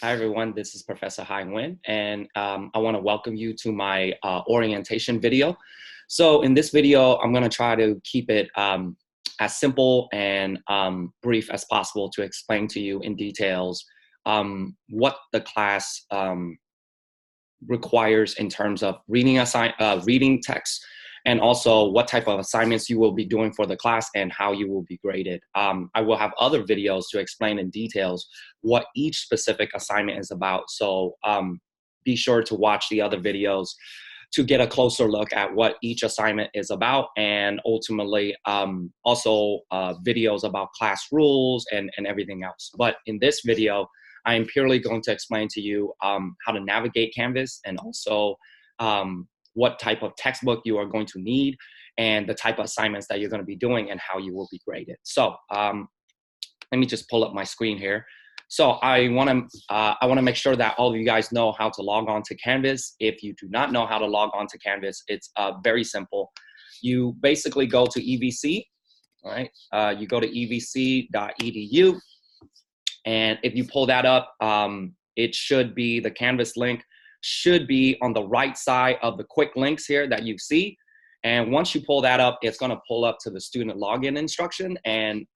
Hi, everyone. This is Professor Hai Nguyen, and I want to welcome you to my orientation video. So in this video, I'm going to try to keep it as simple and brief as possible to explain to you in details what the class requires in terms of reading text, and also what type of assignments you will be doing for the class and how you will be graded. I will have other videos to explain in details what each specific assignment is about. So be sure to watch the other videos to get a closer look at what each assignment is about, and ultimately also videos about class rules and everything else. But in this video, I am purely going to explain to you how to navigate Canvas, and also what type of textbook you are going to need, and the type of assignments that you're going to be doing, and how you will be graded. So let me just pull up my screen here. So I want to make sure that all of you guys know how to log on to Canvas. If you do not know how to log on to Canvas, it's very simple. You basically go to EVC, right? You go to evc.edu. And if you pull that up, it should be, the Canvas link should be on the right side of the quick links here that you see. And once you pull that up, it's going to pull up to the student login instruction. And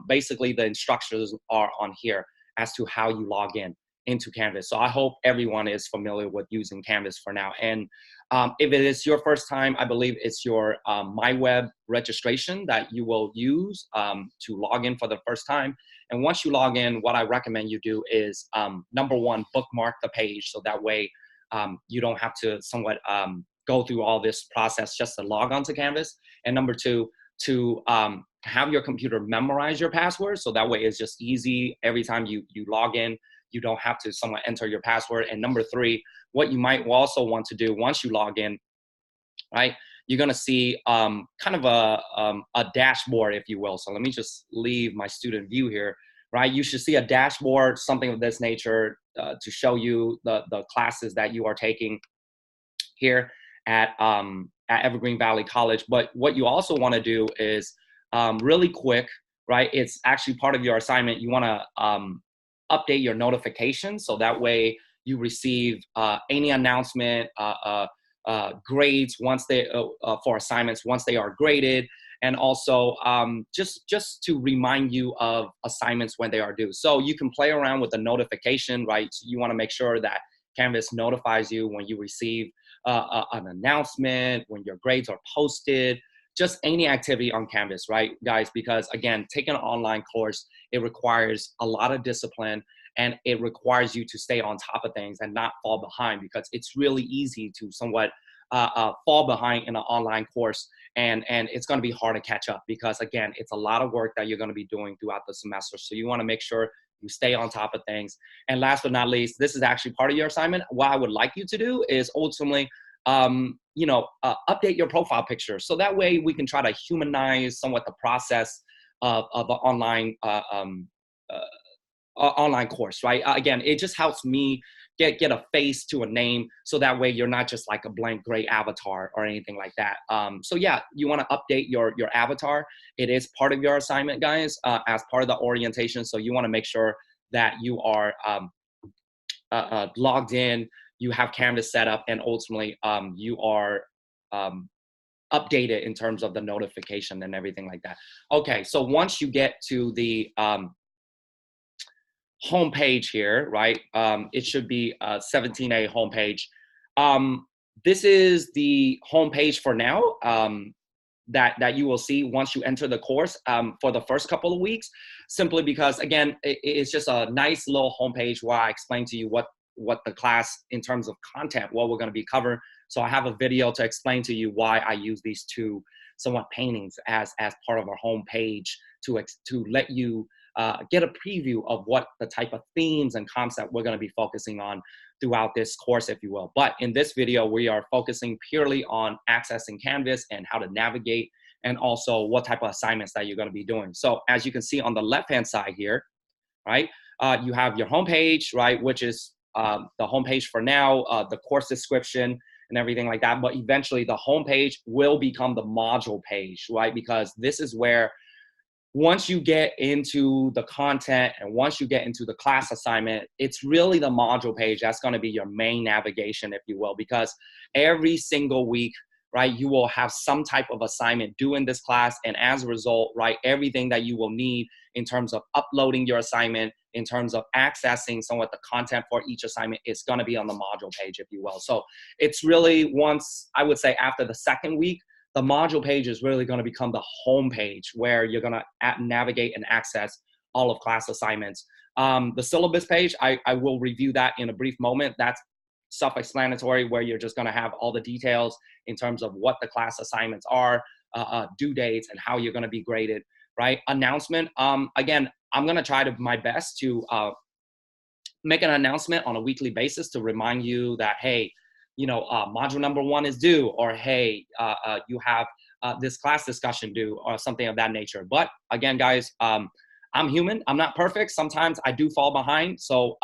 basically the instructions are on here as to how you log in into Canvas. So I hope everyone is familiar with using Canvas for now. And if it is your first time, I believe it's your MyWeb registration that you will use to log in for the first time. And once you log in, what I recommend you do is, number one, bookmark the page, so that way you don't have to somewhat go through all this process just to log on to Canvas. And number two, to have your computer memorize your password, so that way it's just easy every time you log in. You don't have to somewhat enter your password. And number three, what you might also want to do once you log in, right, you're going to see kind of a dashboard, if you will. So let me just leave my student view here, right? You should see a dashboard, something of this nature, to show you the classes that you are taking here at Evergreen Valley College. But what you also want to do is really quick, right? It's actually part of your assignment. You want to update your notifications, so that way you receive any announcement, grades once they for assignments once they are graded, and also just to remind you of assignments when they are due. So you can play around with the notification, right? So you want to make sure that Canvas notifies you when you receive an announcement, when your grades are posted, just any activity on Canvas, right, guys? Because again, taking an online course, it requires a lot of discipline, and it requires you to stay on top of things and not fall behind, because it's really easy to somewhat fall behind in an online course, and it's going to be hard to catch up, because again, it's a lot of work that you're going to be doing throughout the semester. So you want to make sure you stay on top of things. And last but not least, this is actually part of your assignment. What I would like you to do is ultimately update your profile picture, so that way we can try to humanize somewhat the process of an online course, right? Again, it just helps me get a face to a name, so that way you're not just like a blank gray avatar or anything like that. So yeah, you want to update your avatar. It is part of your assignment, guys, as part of the orientation. So you want to make sure that you are logged in, you have Canvas set up, and ultimately you are updated in terms of the notification and everything like that. Okay, so once you get to the home page here, right? It should be 17A homepage. This is the homepage for now that you will see once you enter the course for the first couple of weeks, simply because, again, it's just a nice little homepage where I explain to you what the class, in terms of content, what we're going to be covering. So I have a video to explain to you why I use these two somewhat paintings as part of our homepage to let you get a preview of what the type of themes and concept we're going to be focusing on throughout this course, if you will. But in this video, we are focusing purely on accessing Canvas and how to navigate, and also what type of assignments that you're going to be doing. So as you can see on the left-hand side here, right, you have your homepage, right, which is the homepage for now, the course description and everything like that. But eventually the homepage will become the module page, right? Because this is where once you get into the content and once you get into the class assignment, it's really the module page that's going to be your main navigation, if you will, because every single week, right, you will have some type of assignment due in this class. And as a result, right, everything that you will need in terms of uploading your assignment, in terms of accessing some of the content for each assignment, is going to be on the module page, if you will. So it's really, once, I would say after the second week, the module page is really going to become the home page where you're going to navigate and access all of class assignments. The syllabus page, I will review that in a brief moment. That's self-explanatory, where you're just going to have all the details in terms of what the class assignments are, due dates, and how you're going to be graded, right? Announcement, again, I'm going to try my best to make an announcement on a weekly basis to remind you that, hey, you know, module number 1 is due, or hey, you have this class discussion due, or something of that nature. But again, guys, I'm human. I'm not perfect. Sometimes I do fall behind. So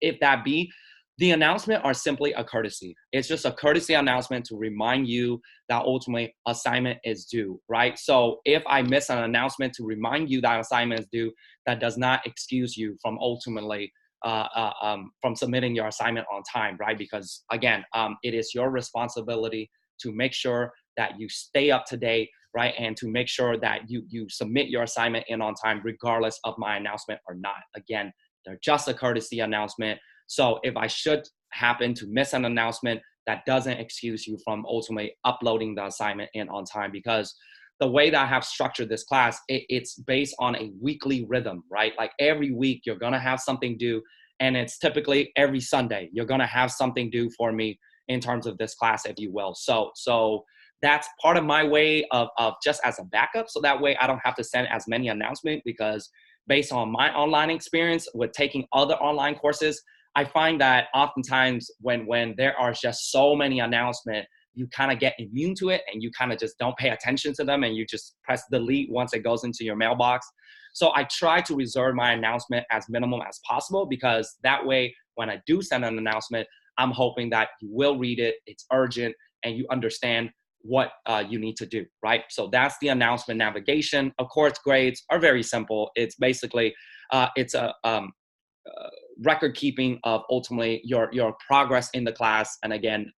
if that be, the announcement are simply a courtesy. It's just a courtesy announcement to remind you that ultimately assignment is due, right? So if I miss an announcement to remind you that assignment is due, that does not excuse you from ultimately from submitting your assignment on time, right? Because again, it is your responsibility to make sure that you stay up to date, right? And to make sure that you submit your assignment in on time, regardless of my announcement or not. Again, they're just a courtesy announcement. So if I should happen to miss an announcement, that doesn't excuse you from ultimately uploading the assignment in on time, because the way that I have structured this class, it's based on a weekly rhythm, right? Like every week you're gonna have something due, and it's typically every Sunday you're gonna have something due for me in terms of this class, if you will. So that's part of my way of just as a backup, so that way I don't have to send as many announcements, because based on my online experience with taking other online courses, I find that oftentimes when there are just so many announcements, you kind of get immune to it, and you kind of just don't pay attention to them, and you just press delete once it goes into your mailbox. So I try to reserve my announcement as minimum as possible, because that way, when I do send an announcement, I'm hoping that you will read it, it's urgent, and you understand what you need to do, right? So that's the announcement navigation. Of course, grades are very simple. It's basically, it's a record keeping of ultimately your progress in the class. And again,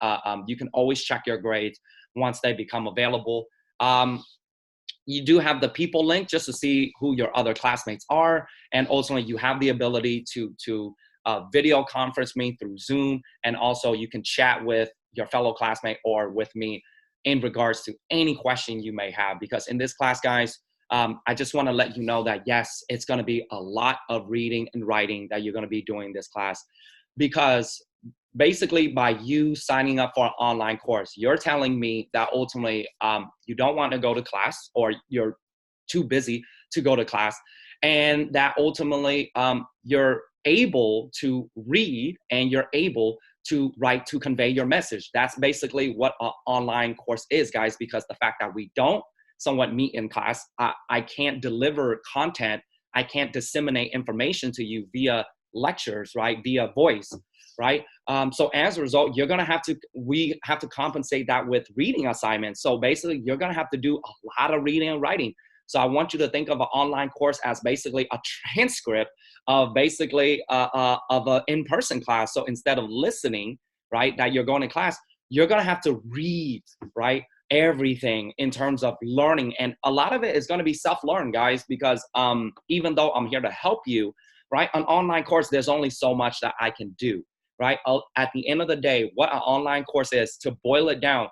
you can always check your grades once they become available. You do have the people link just to see who your other classmates are. And ultimately you have the ability to video conference me through Zoom. And also you can chat with your fellow classmate or with me in regards to any question you may have. Because in this class, guys, I just want to let you know that, yes, it's going to be a lot of reading and writing that you're going to be doing this class, because basically by you signing up for an online course, you're telling me that ultimately you don't want to go to class, or you're too busy to go to class, and that ultimately you're able to read and you're able to write to convey your message. That's basically what an online course is, guys, because the fact that we don't somewhat meet in class, I can't deliver content, I can't disseminate information to you via lectures, right, via voice, right? So as a result, we have to compensate that with reading assignments. So basically, you're gonna have to do a lot of reading and writing. So I want you to think of an online course as basically a transcript of basically of an in-person class. So instead of listening, right, that you're going to class, you're gonna have to read, right, everything in terms of learning. And a lot of it is going to be self-learned, guys, because even though I'm here to help you, right, an online course, there's only so much that I can do, right? At the end of the day, what an online course is, to boil it down,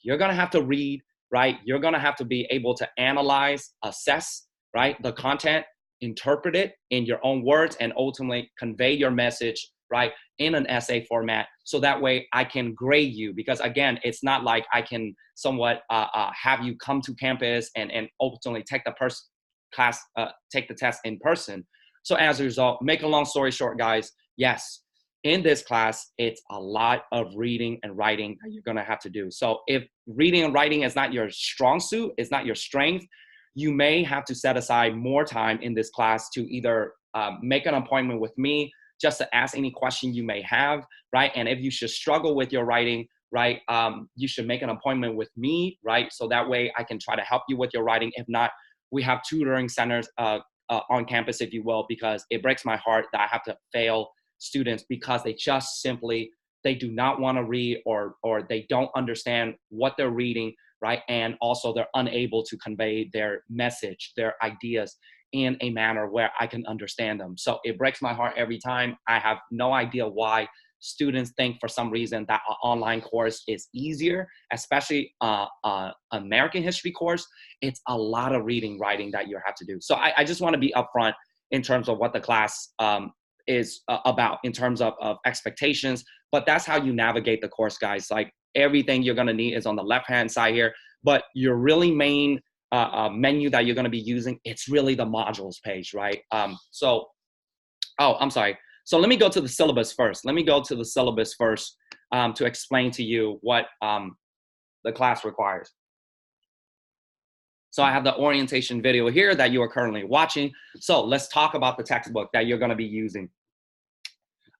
you're going to have to read, right? You're going to have to be able to analyze, assess, right, the content, interpret it in your own words, and ultimately convey your message, right, in an essay format, so that way I can grade you. Because again, it's not like I can somewhat have you come to campus and ultimately take the take the test in person. So as a result, make a long story short, guys, yes, in this class, it's a lot of reading and writing that you're gonna have to do. So if reading and writing is not your strong suit, it's not your strength, you may have to set aside more time in this class to either make an appointment with me, just to ask any question you may have, right? And if you should struggle with your writing, right, you should make an appointment with me, right? So that way I can try to help you with your writing. If not, We have tutoring centers on campus, if you will, because it breaks my heart that I have to fail students because they just simply, they do not want to read, or they don't understand what they're reading, right? And also they're unable to convey their message, their ideas in a manner where I can understand them. So it breaks my heart every time. I have no idea why students think for some reason that an online course is easier, especially American history course. It's a lot of reading, writing that you have to do. So I just want to be upfront in terms of what the class is about in terms of expectations, but that's how you navigate the course, guys. Like everything you're going to need is on the left-hand side here, but your really main menu that you're going to be using, it's really the modules page, right? So let me go to the syllabus first. To explain to you what the class requires. So I have the orientation video here that you are currently watching. So let's talk about the textbook that you're going to be using.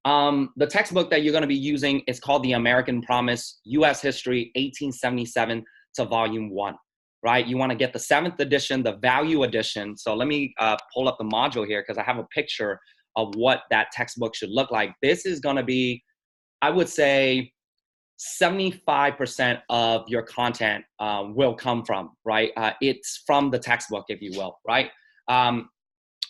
The textbook that you're going to be using is called The American Promise, U.S. History, 1877 to Volume 1, right? You want to get the 7th edition, the value edition. So let me pull up the module here because I have a picture of what that textbook should look like. This is going to be, I would say, 75% of your content will come from, right? It's from the textbook, if you will, right?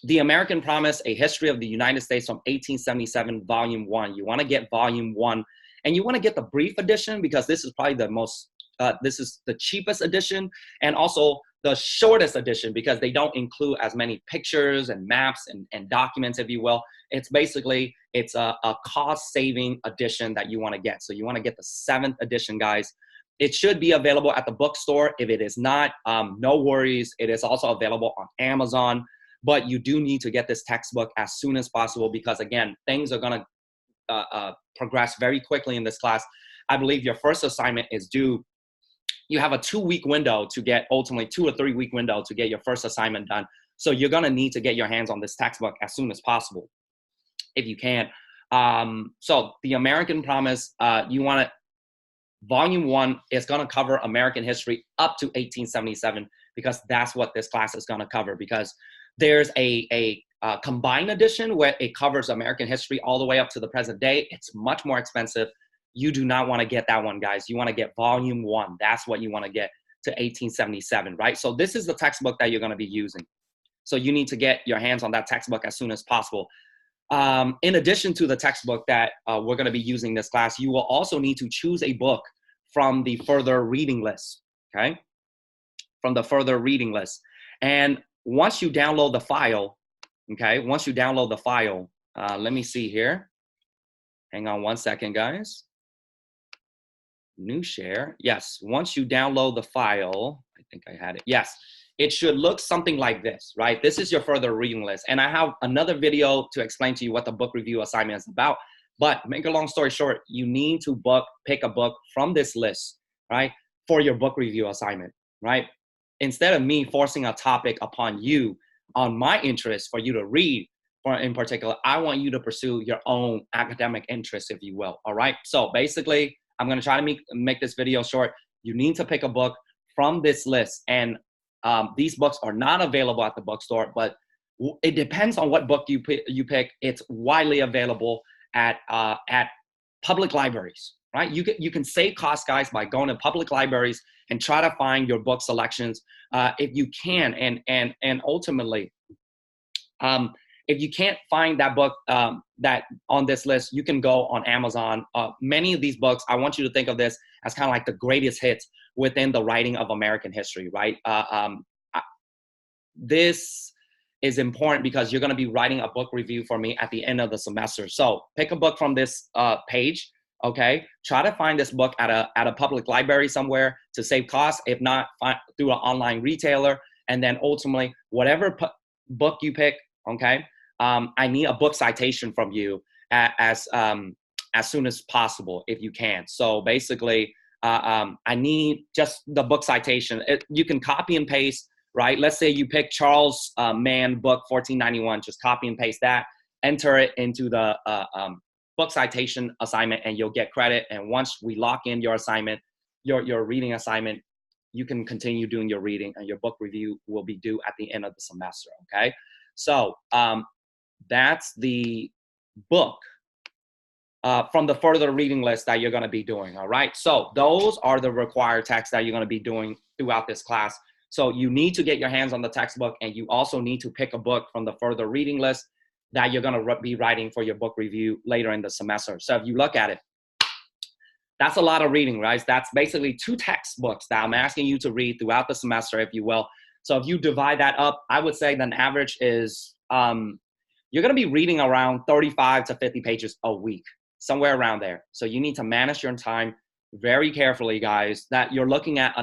The American Promise, A History of the United States from 1877, Volume 1. You want to get Volume 1, and you want to get the brief edition because this is probably the most, this is the cheapest edition, and also the shortest edition because they don't include as many pictures and maps and documents, if you will. It's basically, it's a cost-saving edition that you want to get. So you want to get the 7th edition, guys. It should be available at the bookstore. If it is not, no worries. It is also available on Amazon. But you do need to get this textbook as soon as possible because, again, things are going to progress very quickly in this class. I believe your first assignment is due. You have a 2-week window to get, ultimately 2 or 3 week window to get your first assignment done. So you're going to need to get your hands on this textbook as soon as possible, if you can. So the American Promise, you want to, Volume 1 is going to cover American history up to 1877 because that's what this class is going to cover, because there's a combined edition where it covers American history all the way up to the present day. It's much more expensive. You do not want to get that one, guys. You want to get Volume 1. That's what you want to get to 1877, right? So this is the textbook that you're going to be using. So you need to get your hands on that textbook as soon as possible. In addition to the textbook that we're going to be using this class, you will also need to choose a book from the further reading list, okay? From the further reading list. And once you download the file, okay, let me see here. Hang on one second, guys. New share. Yes, once you download the file, I think I had it. Yes, it should look something like this, right? This is your further reading list. And I have another video to explain to you what the book review assignment is about. But make a long story short, you need to pick a book from this list, right, for your book review assignment, right? Instead of me forcing a topic upon you on my interest for you to read, in particular, I want you to pursue your own academic interests, if you will, all right? So basically, I'm going to try to make this video short. You need to pick a book from this list, and these books are not available at the bookstore, but it depends on what book you pick. It's widely available at public libraries, right? You can save costs, guys, by going to public libraries and try to find your book selections if you can, and ultimately, if you can't find that book that on this list, you can go on Amazon. Many of these books, I want you to think of this as kind of like the greatest hits within the writing of American history, right? This is important because you're going to be writing a book review for me at the end of the semester. So pick a book from this page, okay? Try to find this book at a public library somewhere to save costs. If not, find through an online retailer. And then ultimately, whatever book you pick, okay? I need a book citation from you as soon as possible, if you can. So basically, I need just the book citation. You can copy and paste, right? Let's say you pick Charles Mann book 1491. Just copy and paste that, enter it into the book citation assignment, and you'll get credit. And once we lock in your assignment, your reading assignment, you can continue doing your reading, and your book review will be due at the end of the semester, okay? So that's the book from the further reading list that you're going to be doing, all right? So those are the required texts that you're going to be doing throughout this class. So you need to get your hands on the textbook, and you also need to pick a book from the further reading list that you're going to be writing for your book review later in the semester. So if you look at it, that's a lot of reading, right? That's basically 2 textbooks that I'm asking you to read throughout the semester, if you will. So if you divide that up, I would say the average is you're going to be reading around 35 to 50 pages a week, somewhere around there. So you need to manage your time very carefully, guys, that you're looking at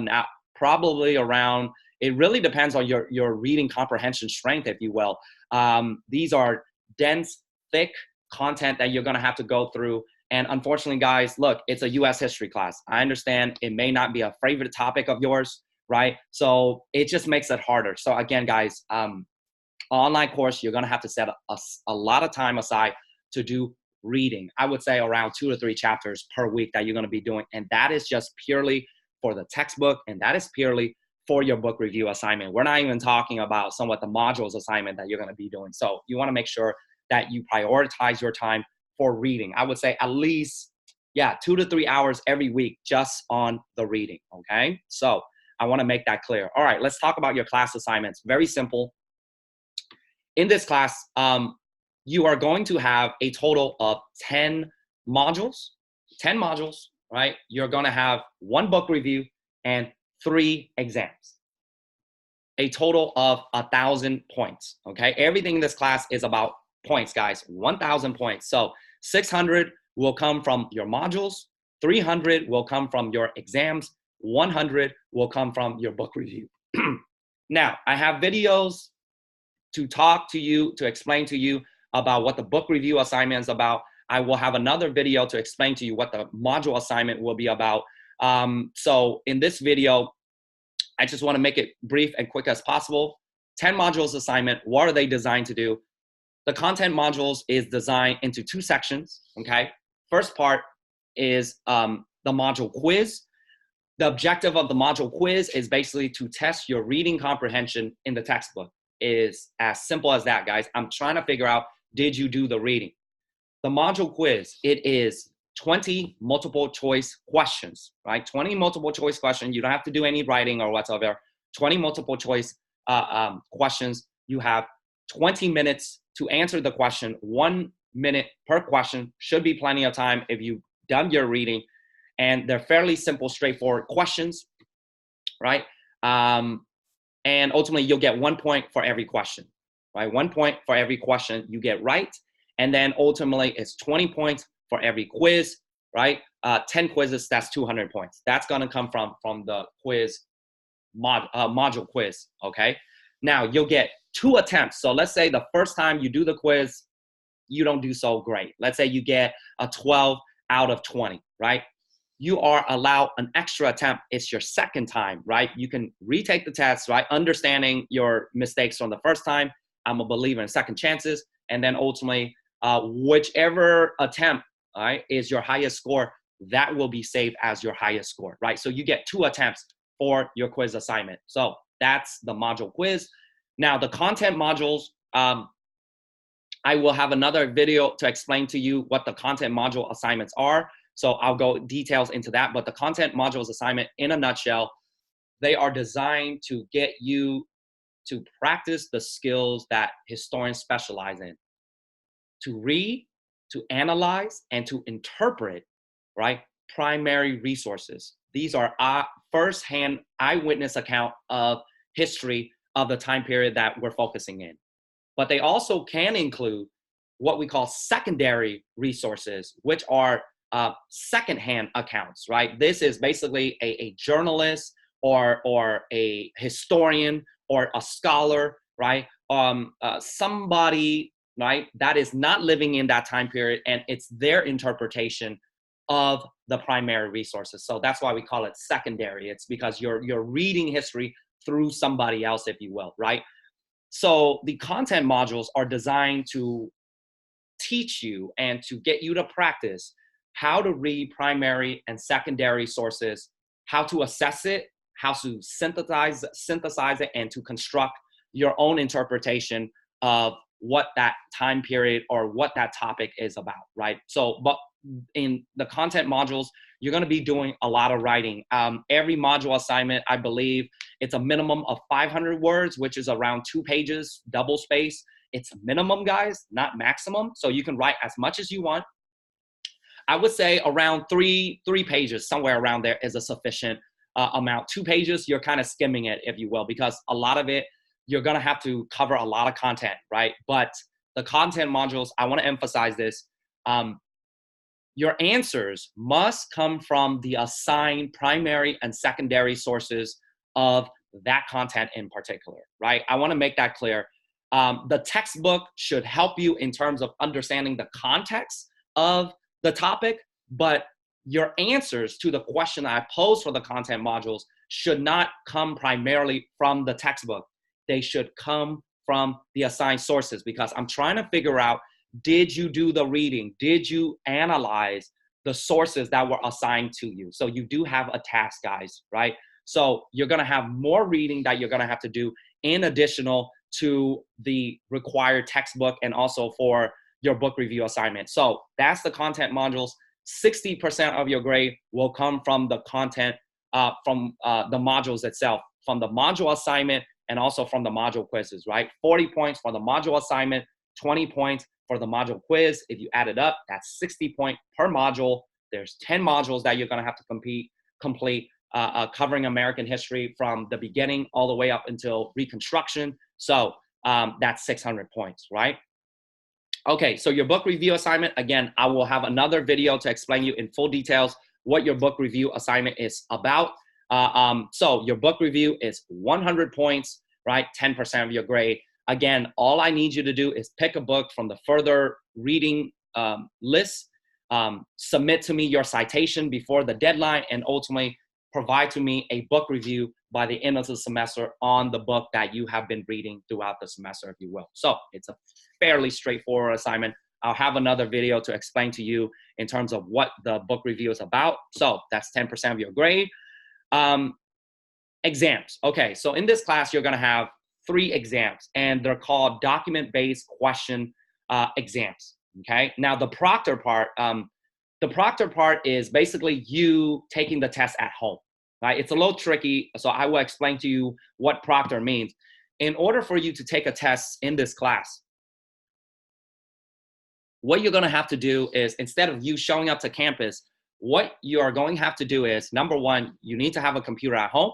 probably around, it really depends on your reading comprehension strength, if you will. These are dense, thick content that you're going to have to go through. And unfortunately, guys, look, it's a U.S. history class. I understand it may not be a favorite topic of yours, right? So it just makes it harder. So again, guys, online course, you're going to have to set a lot of time aside to do reading. I would say around 2 to 3 chapters per week that you're going to be doing. And that is just purely for the textbook, and that is purely for your book review assignment. We're not even talking about somewhat the modules assignment that you're going to be doing. So you want to make sure that you prioritize your time for reading. I would say at least, 2 to 3 hours every week just on the reading, okay? So I want to make that clear. All right, let's talk about your class assignments. Very simple. In this class, you are going to have a total of 10 modules. 10 modules, right? You're going to have 1 book review and 3 exams. A total of 1,000 points, okay? Everything in this class is about points, guys. 1,000 points. So 600 will come from your modules, 300 will come from your exams, 100 will come from your book review. Now, I have videos to talk to you, to explain to you about what the book review assignment is about. I will have another video to explain to you what the module assignment will be about. So in this video, I just want to make it brief and quick as possible. 10 modules assignment, what are they designed to do? The content modules is designed into 2 sections, okay? First part is the module quiz. The objective of the module quiz is basically to test your reading comprehension in the textbook. It is as simple as that, guys. I'm trying to figure out, did you do the reading? The module quiz, it is 20 multiple choice questions, right? 20 multiple choice questions. You don't have to do any writing or whatsoever. 20 multiple choice questions. You have 20 minutes to answer the question. 1 minute per question should be plenty of time if you've done your reading. And they're fairly simple, straightforward questions, right? And ultimately, you'll get 1 point for every question, right? 1 point for every question you get right. And then ultimately, it's 20 points for every quiz, right? 10 quizzes, that's 200 points. That's going to come from the quiz module quiz, okay? Now, you'll get 2 attempts. So let's say the first time you do the quiz, you don't do so great. Let's say you get a 12 out of 20, right? You are allowed an extra attempt. It's your second time, right? You can retake the test, right? Understanding your mistakes from the first time. I'm a believer in second chances. And then ultimately, whichever attempt, right, is your highest score, that will be saved as your highest score, right? So you get 2 attempts for your quiz assignment. So that's the module quiz. Now, the content modules, I will have another video to explain to you what the content module assignments are. So I'll go details into that. But the content modules assignment, in a nutshell, they are designed to get you to practice the skills that historians specialize in. To read, to analyze, and to interpret, right, primary resources. These are first-hand eyewitness account of history of the time period that we're focusing in. But they also can include what we call secondary resources, which are secondhand accounts, right? This is basically a journalist or a historian or a scholar, right? Somebody, right, that is not living in that time period, and it's their interpretation of the primary resources. So that's why we call it secondary. It's because you're reading history through somebody else, if you will, right? So the content modules are designed to teach you and to get you to practice how to read primary and secondary sources, how to assess it, how to synthesize it and to construct your own interpretation of what that time period or what that topic is about, right? So, but in the content modules, you're going to be doing a lot of writing. Every module assignment, I believe, it's a minimum of 500 words, which is around 2 pages, double space. It's minimum, guys, not maximum. So you can write as much as you want. I would say around three pages, somewhere around there is a sufficient amount. 2 pages, you're kind of skimming it, if you will, because a lot of it, you're going to have to cover a lot of content, right? But the content modules, I want to emphasize this. Your answers must come from the assigned primary and secondary sources of that content in particular, right? I want to make that clear. The textbook should help you in terms of understanding the context of the topic, but your answers to the question I pose for the content modules should not come primarily from the textbook. They should come from the assigned sources, because I'm trying to figure out, did you do the reading? Did you analyze the sources that were assigned to you? So you do have a task, guys, right? So you're going to have more reading that you're going to have to do in additional to the required textbook and also for your book review assignment. So that's the content modules. 60% of your grade will come from the content, from the modules itself, from the module assignment and also from the module quizzes, right? 40 points for the module assignment, 20 points for the module quiz. If you add it up, that's 60 points per module. There's 10 modules that you're going to have to complete, covering American history from the beginning all the way up until Reconstruction. So that's 600 points, right? Okay, so your book review assignment, again, I will have another video to explain you in full details what your book review assignment is about. So your book review is 100 points, right? 10% of your grade. Again, all I need you to do is pick a book from the further reading list, submit to me your citation before the deadline, and ultimately provide to me a book review by the end of the semester on the book that you have been reading throughout the semester, if you will. So it's a fairly straightforward assignment. I'll have another video to explain to you in terms of what the book review is about. So that's 10% of your grade. Exams. Okay, so in this class, you're going to have 3 exams, and they're called document-based question exams. Okay, now the proctor part, is basically you taking the test at home, right? It's a little tricky, so I will explain to you what proctor means. In order for you to take a test in this class, what you're going to have to do is, instead of you showing up to campus, what you are going to have to do is, number 1, you need to have a computer at home.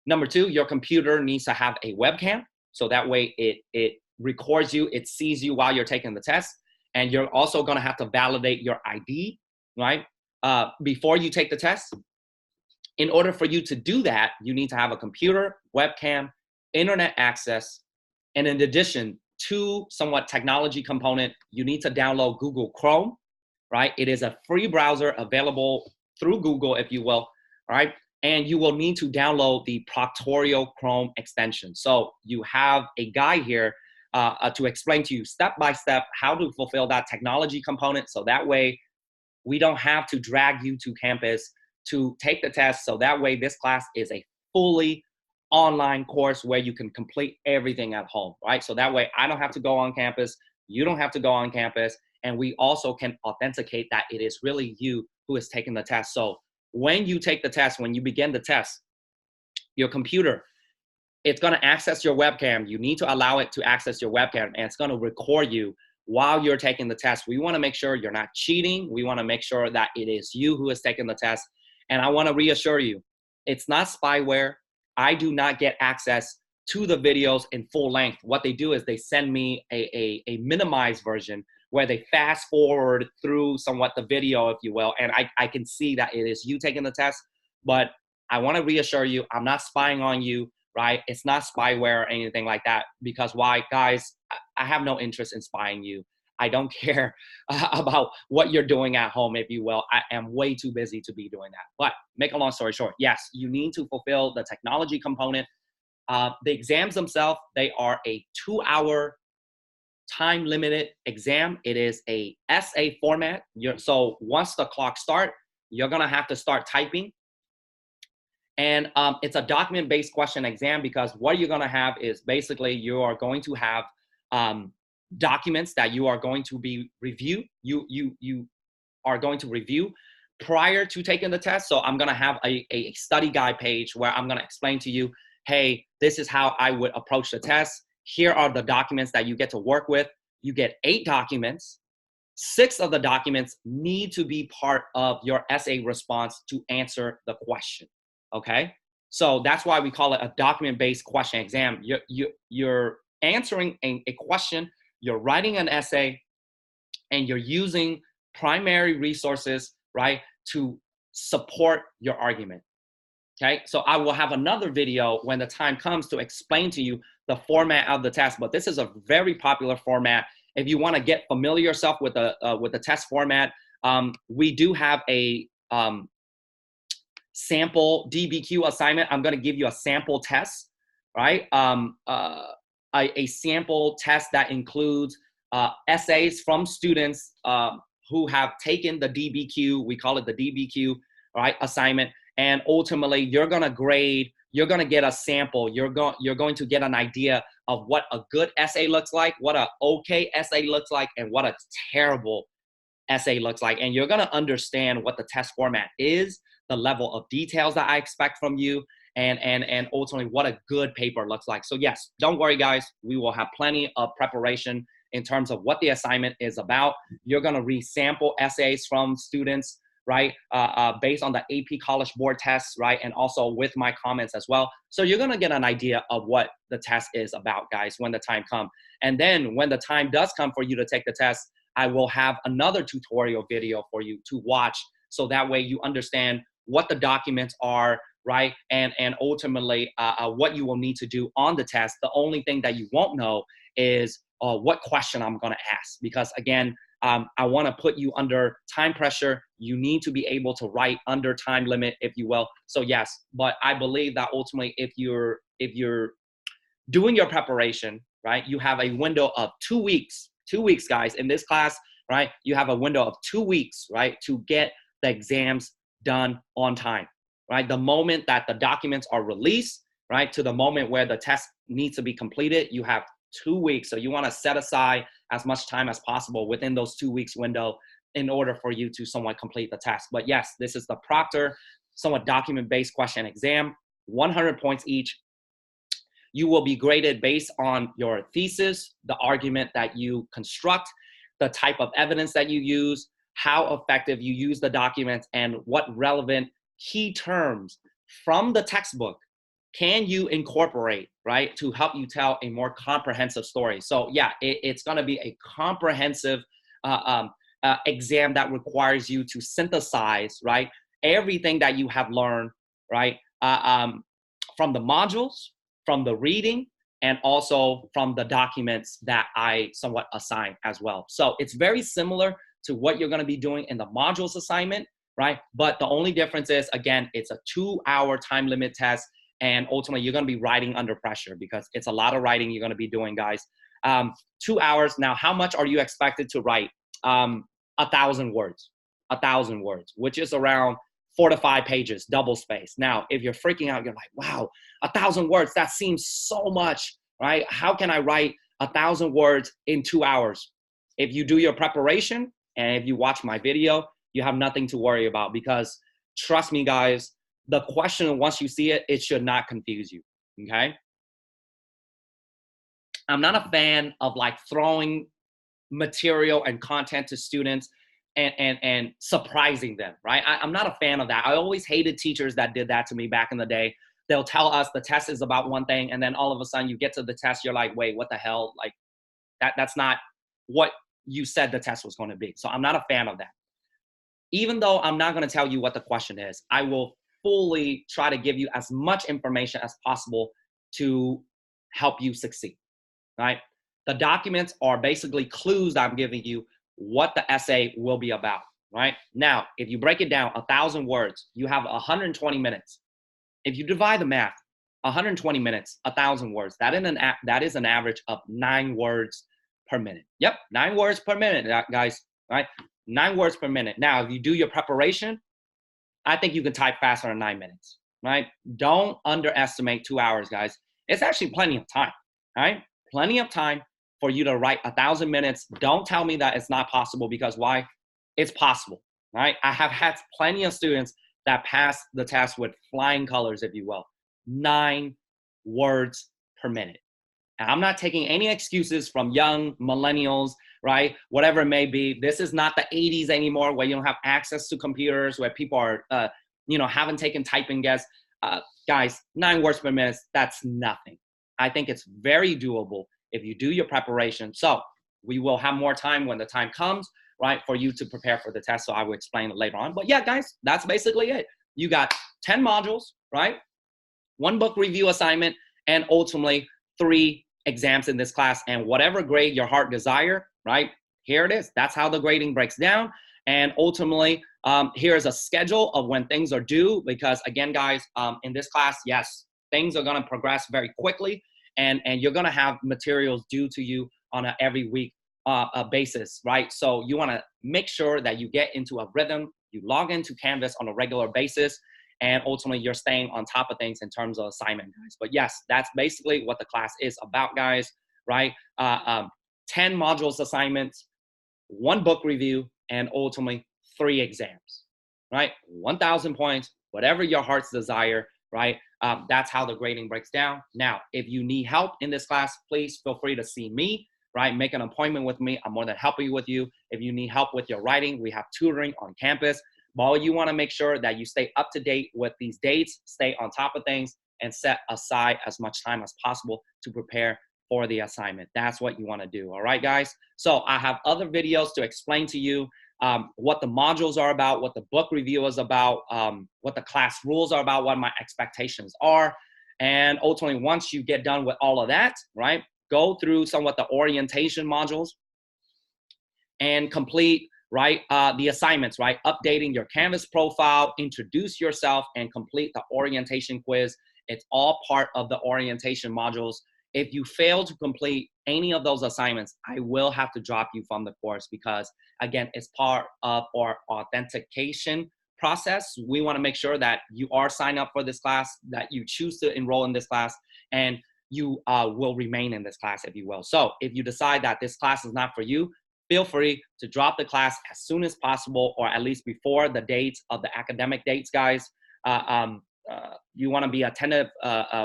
Number 2, your computer needs to have a webcam, so that way it records you, it sees you while you're taking the test. And you're also going to have to validate your ID, right, before you take the test. In order for you to do that, you need to have a computer, webcam, internet access, and in addition to somewhat technology component, you need to download Google Chrome, right? It is a free browser available through Google, if you will, right? And you will need to download the Proctorial Chrome extension. So you have a guide here to explain to you step by step how to fulfill that technology component. So that way we don't have to drag you to campus to take the test. So that way this class is a fully online course where you can complete everything at home, right? So that way I don't have to go on campus, you don't have to go on campus, and we also can authenticate that it is really you who is taking the test. So when you take the test, when you begin the test, your computer, it's going to access your webcam. You need to allow it to access your webcam, and it's going to record you while you're taking the test. We want to make sure you're not cheating. We want to make sure that it is you who is taking the test. And I want to reassure you, it's not spyware. I do not get access to the videos in full length. What they do is they send me a minimized version where they fast forward through somewhat the video, if you will, and I can see that it is you taking the test. But I want to reassure you, I'm not spying on you, right? It's not spyware or anything like that, because why? Guys, I have no interest in spying you. I don't care about what you're doing at home, if you will. I am way too busy to be doing that. But make a long story short, yes, you need to fulfill the technology component. The exams themselves, they are a 2-hour time limited exam. It is a essay format. So once the clock starts, you're going to have to start typing. And it's a document-based question exam because what you're gonna have is basically you are going to have documents that you are going to be review. You are going to review prior to taking the test. So I'm gonna have a study guide page where I'm gonna explain to you, hey, this is how I would approach the test. Here are the documents that you get to work with. You get 8 documents. 6 of the documents need to be part of your essay response to answer the question, okay? So that's why we call it a document-based question exam. You're answering a question, you're writing an essay, and you're using primary resources, right, to support your argument, okay? So I will have another video when the time comes to explain to you the format of the test, but this is a very popular format. If you want to get familiar yourself with the test format, we do have a sample DBQ assignment. I'm going to give you a sample test, right? A sample test that includes essays from students who have taken the DBQ. We call it the DBQ, right? Assignment. And ultimately, you're going to grade. You're going to get a sample. You're going to get an idea of what a good essay looks like, what an okay essay looks like, and what a terrible essay looks like. And you're going to understand what the test format is, the level of details that I expect from you, and ultimately what a good paper looks like. So yes, don't worry, guys. We will have plenty of preparation in terms of what the assignment is about. You're going to read sample essays from students, right, based on the AP College Board tests, right, and also with my comments as well. So you're going to get an idea of what the test is about, guys, when the time comes. And then when the time does come for you to take the test, I will have another tutorial video for you to watch, so that way you understand what the documents are, right, and ultimately what you will need to do on the test. The only thing that you won't know is what question I'm going to ask, because again, I want to put you under time pressure. You need to be able to write under time limit, if you will. So yes, but I believe that ultimately, if you're doing your preparation, right, you have a window of 2 weeks. 2 weeks, guys, in this class, right? You have a window of 2 weeks, right, to get the exams done on time, right? The moment that the documents are released, right, to the moment where the test needs to be completed, you have 2 weeks. So you want to set aside as much time as possible within those 2 weeks window in order for you to somewhat complete the test. But yes, this is the Proctor somewhat document-based question exam, 100 points each. You will be graded based on your thesis, the argument that you construct, the type of evidence that you use, how effective you use the documents, and what relevant key terms from the textbook can you incorporate, right, to help you tell a more comprehensive story. So yeah, it's going to be a comprehensive exam that requires you to synthesize, right, everything that you have learned, right, from the modules, from the reading, and also from the documents that I somewhat assign as well. So it's very similar to what you're going to be doing in the modules assignment, right? But the only difference is, again, it's a 2-hour time limit test, and ultimately you're going to be writing under pressure because it's a lot of writing you're going to be doing, guys. 2 hours. Now, how much are you expected to write? 1,000 words. 1,000 words, which is around 4 to 5 pages, double space. Now, if you're freaking out, you're like, wow, 1,000 words, that seems so much, right? How can I write 1,000 words in 2 hours? If you do your preparation and if you watch my video, you have nothing to worry about, because trust me, guys, the question, once you see it, it should not confuse you, okay? I'm not a fan of like throwing material and content to students and surprising them, right? I'm not a fan of that. I always hated teachers that did that to me back in the day. They'll tell us the test is about one thing, and then all of a sudden you get to the test, you're like, wait, what the hell? Like that's not what you said the test was going to be. So I'm not a fan of that. Even though I'm not going to tell you what the question is, I will fully try to give you as much information as possible to help you succeed, right? The documents are basically clues that I'm giving you what the essay will be about, right? Now, if you break it down, 1,000 words, you have 120 minutes. If you divide the math, 120 minutes, 1,000 words, that is an average of 9 words per minute. Yep, 9 words per minute, guys, right? 9 words per minute. Now, if you do your preparation, I think you can type faster in 9 minutes. right? Don't underestimate 2 hours, guys. It's actually plenty of time, right? Plenty of time for you to write 1,000 minutes. Don't tell me that it's not possible, because why? It's possible, right? I have had plenty of students that pass the test with flying colors, if you will. 9 words per minute. And I'm not taking any excuses from young millennials, right? Whatever it may be. This is not the 80s anymore, where you don't have access to computers, where people are, haven't taken typing tests. Guys, 9 words per minute, that's nothing. I think it's very doable if you do your preparation. So we will have more time when the time comes, right, for you to prepare for the test. So I will explain it later on. But yeah, guys, that's basically it. You got 10 modules, right? 1 book review assignment, and ultimately 3 exams in this class. And whatever grade your heart desire, right? Here it is. That's how the grading breaks down. And ultimately, here's a schedule of when things are due, because again, guys, in this class, yes, things are going to progress very quickly, and you're going to have materials due to you on a every week basis, right? So you want to make sure that you get into a rhythm, you log into Canvas on a regular basis, and ultimately you're staying on top of things in terms of assignment, guys. But yes, that's basically what the class is about, guys, right? 10 modules assignments, 1 book review, and ultimately 3 exams, right? 1,000 points, whatever your heart's desire, right? That's how the grading breaks down. Now, if you need help in this class, please feel free to see me, right? Make an appointment with me. I'm more than happy with you. If you need help with your writing, we have tutoring on campus. But all you want to make sure that you stay up to date with these dates, stay on top of things, and set aside as much time as possible to prepare for the assignment. That's what you want to do. All right, guys? So I have other videos to explain to you what the modules are about, what the book review is about, what the class rules are about, what my expectations are. And ultimately, once you get done with all of that, right, go through somewhat the orientation modules and complete, right, the assignments, right, updating your Canvas profile, introduce yourself, and complete the orientation quiz. It's all part of the orientation modules. If you fail to complete any of those assignments, I will have to drop you from the course, because again, it's part of our authentication process. We want to make sure that you are signed up for this class, that you choose to enroll in this class, and you will remain in this class, if you will. So if you decide that this class is not for you, feel free to drop the class as soon as possible, or at least before the dates of the academic dates, guys. You want to be attentive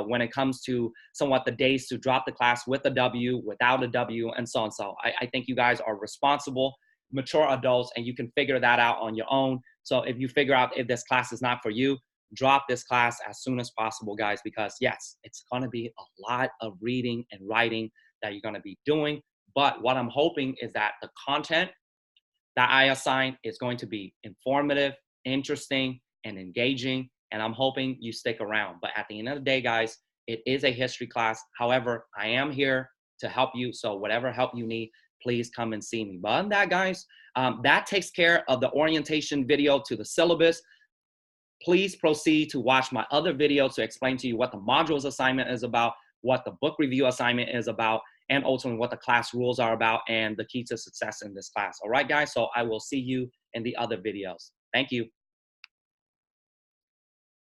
when it comes to somewhat the days to drop the class with a W, without a W, and so on. So I think you guys are responsible, mature adults, and you can figure that out on your own. So if you figure out if this class is not for you, drop this class as soon as possible, guys, because yes, it's going to be a lot of reading and writing that you're going to be doing. But what I'm hoping is that the content that I assign is going to be informative, interesting, and engaging. And I'm hoping you stick around. But at the end of the day, guys, it is a history class. However, I am here to help you. So whatever help you need, please come and see me. But other than that, guys, that takes care of the orientation video to the syllabus. Please proceed to watch my other video to explain to you what the modules assignment is about, what the book review assignment is about, and ultimately what the class rules are about, and the key to success in this class. All right, guys? So I will see you in the other videos. Thank you.